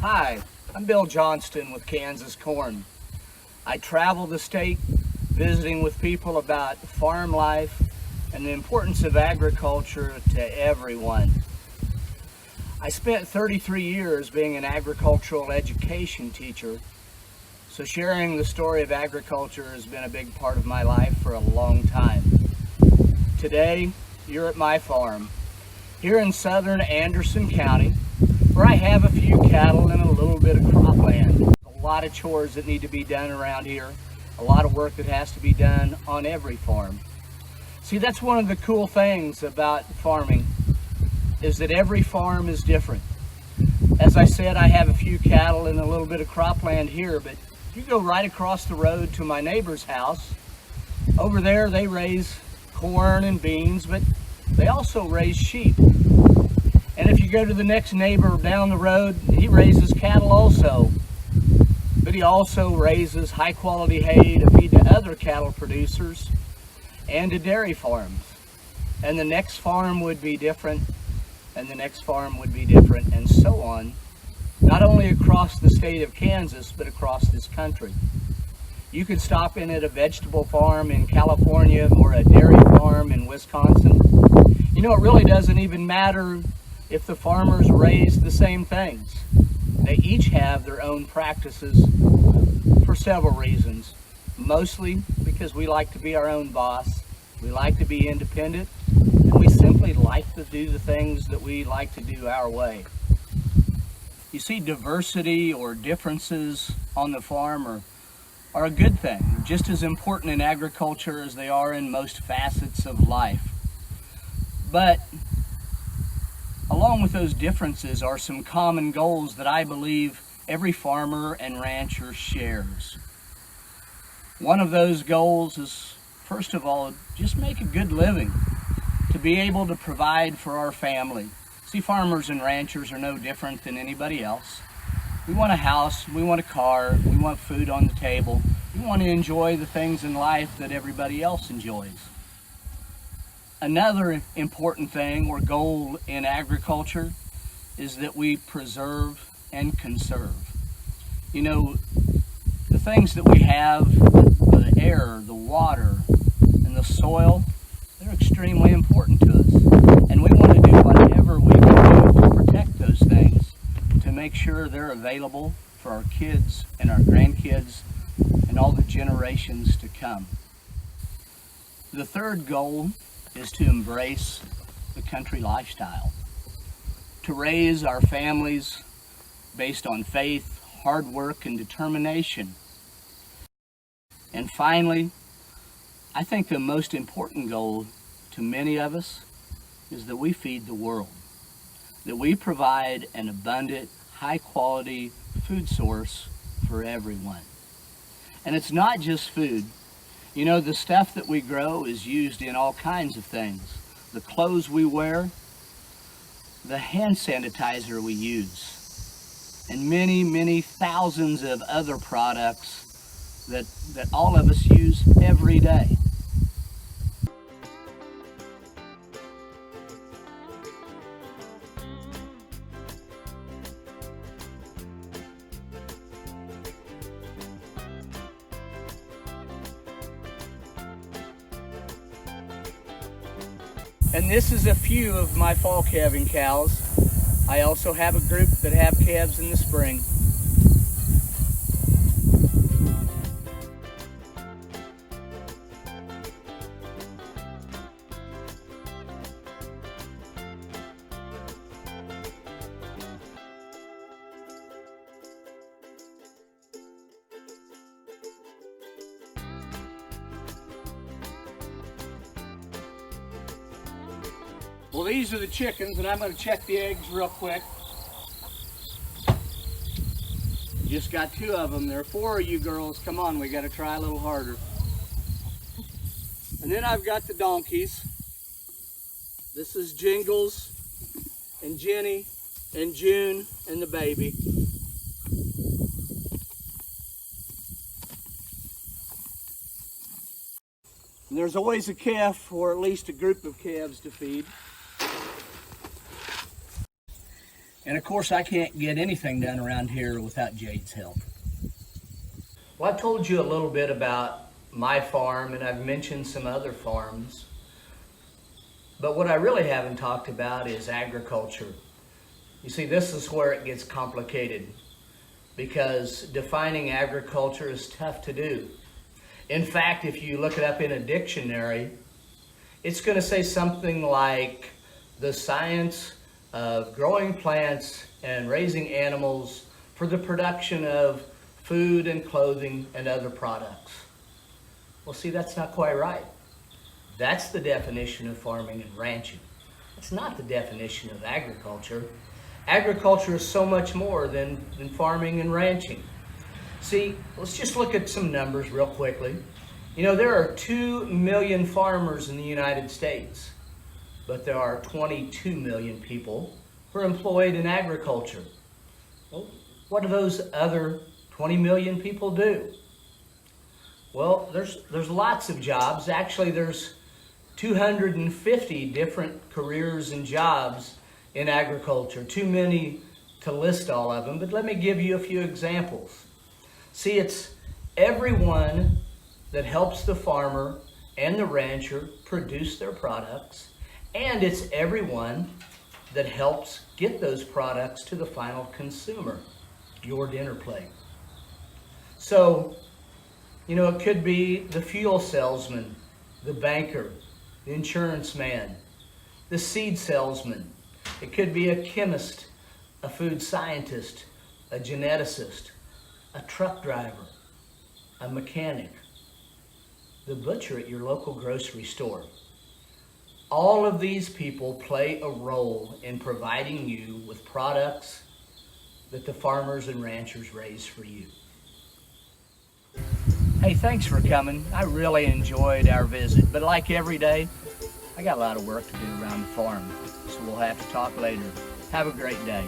Hi, I'm Bill Johnston with Kansas Corn. I travel the state visiting with people about farm life and the importance of agriculture to everyone. I spent 33 years being an agricultural education teacher, so sharing the story of agriculture has been a big part of my life for a long time. Today, you're at my farm, here in southern Anderson County, where I have a few cattle and a little bit of cropland. A lot of chores that need to be done around here, a lot of work that has to be done on every farm. See, that's one of the cool things about farming, is that every farm is different. As I said, I have a few cattle and a little bit of cropland here, but if you go right across the road to my neighbor's house, over there they raise corn and beans, but they also raise sheep. And if you go to the next neighbor down the road, he raises cattle also. But he also raises high quality hay to feed to other cattle producers and to dairy farms. And the next farm would be different, and the next farm would be different, and so on. Not only across the state of Kansas, but across this country. You could stop in at a vegetable farm in California or a dairy farm in Wisconsin. You know, it really doesn't even matter if the farmers raise the same things. They each have their own practices for several reasons. Mostly because we like to be our own boss, we like to be independent, and we simply like to do the things that we like to do our way. You see, diversity or differences on the farm are a good thing, just as important in agriculture as they are in most facets of life. But along with those differences are some common goals that I believe every farmer and rancher shares. One of those goals is, first of all, just make a good living, to be able to provide for our family. See, farmers and ranchers are no different than anybody else. We want a house, we want a car, we want food on the table. We want to enjoy the things in life that everybody else enjoys. Another important thing or goal in agriculture is that we preserve and conserve. You know, the things that we have, the air, the water, and the soil, they're extremely important to us. And we want to do whatever we can do to protect those things, to make sure they're available for our kids and our grandkids and all the generations to come. The third goal is to embrace the country lifestyle, to raise our families based on faith, hard work, and determination. And finally, I think the most important goal to many of us is that we feed the world, that we provide an abundant, high-quality food source for everyone. And it's not just food. You know, the stuff that we grow is used in all kinds of things. The clothes we wear, the hand sanitizer we use, and many, many thousands of other products that all of us use every day. And this is a few of my fall calving cows. I also have a group that have calves in the spring. Well, these are the chickens, and I'm going to check the eggs real quick. Just got 2 of them. There are 4 of you girls. Come on, we got to try a little harder. And then I've got the donkeys. This is Jingles and Jenny and June and the baby. And there's always a calf or at least a group of calves to feed. And of course, I can't get anything done around here without Jade's help. Well, I told you a little bit about my farm, and I've mentioned some other farms. But what I really haven't talked about is agriculture. You see, this is where it gets complicated, because defining agriculture is tough to do. In fact, if you look it up in a dictionary, it's going to say something like the science of growing plants and raising animals for the production of food and clothing and other products. Well, see, that's not quite right. That's the definition of farming and ranching. It's not the definition of agriculture. Agriculture is so much more than farming and ranching. See, let's just look at some numbers real quickly. You know, there are 2 million farmers in the United States, but there are 22 million people who are employed in agriculture. Well, what do those other 20 million people do? Well, there's lots of jobs. Actually, there's 250 different careers and jobs in agriculture. Too many to list all of them, but let me give you a few examples. See, it's everyone that helps the farmer and the rancher produce their products, and it's everyone that helps get those products to the final consumer, your dinner plate. So, you know, it could be the fuel salesman, the banker, the insurance man, the seed salesman. It could be a chemist, a food scientist, a geneticist, a truck driver, a mechanic, the butcher at your local grocery store. All of these people play a role in providing you with products that the farmers and ranchers raise for you. Hey, thanks for coming. I really enjoyed our visit, but like every day, I got a lot of work to do around the farm, so we'll have to talk later. Have a great day.